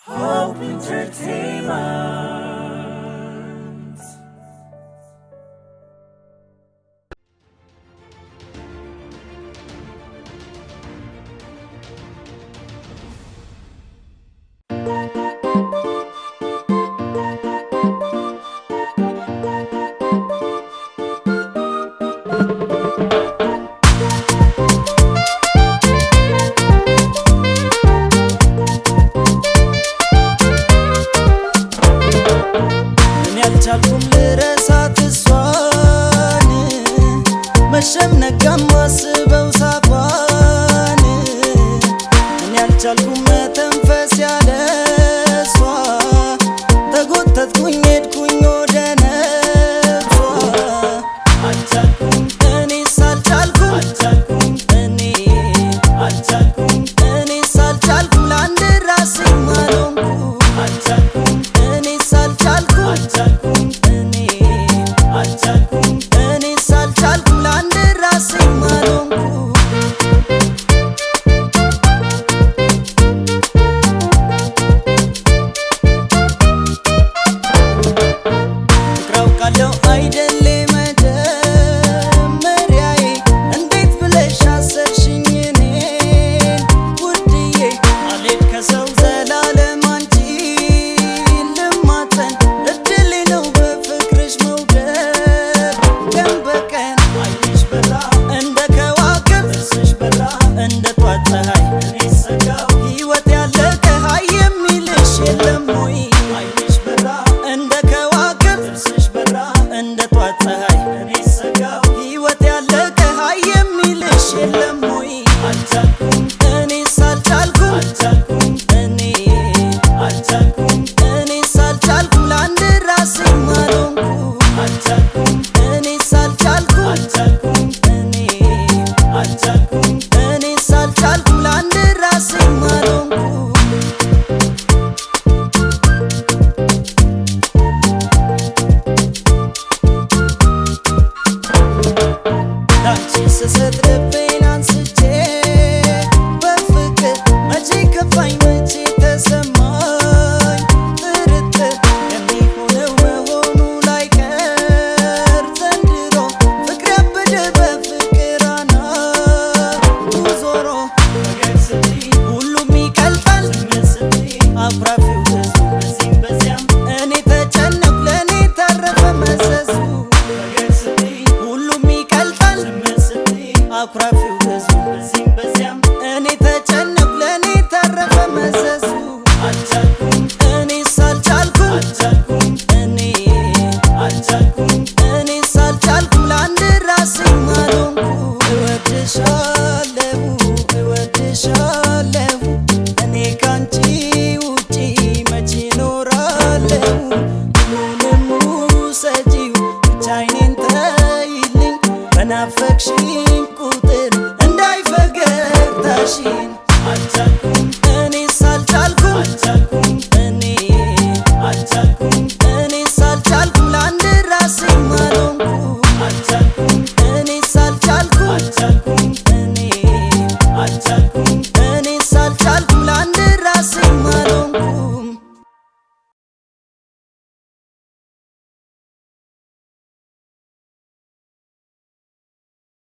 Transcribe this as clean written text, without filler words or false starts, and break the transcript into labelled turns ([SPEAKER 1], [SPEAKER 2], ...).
[SPEAKER 1] Hope Entertainment.
[SPEAKER 2] ያልቻልኩም ልረሳት እሷን መሸም ነጋም ማስበው ሳቷን እኔ ያልቻልኩም መተንፈስ ያለ እሷ ተጎተትኩኝ ሄድኩኝ ወደ ነፍሷ አልቻልኩም እኔስ አልቻልኩም አልቻልኩም እኔስ አልቻልኩም ለአንድ ራሴ አልሆንኩም አልቻልኩም እኔስ አልቻልኩም እኔስ አልቻልኩም ለአንድ ራሴ አልሆንኩም ፍቅር አውቃለሁ አይደል መጀመሪያዬ እንዴት ብለሽ አሰርሽኝ እኔን ውድዬ አልሄድ ከሰው ዘላለም አንቺን ልማፀን እድሌ ነው በፍቅርሽ መውደድ ቀን በቀን አይንሽ በራ እንደ ከዋክብት ጥርስሽ በራ እንደ ጧት ፀሐይ እኔ ሰጋው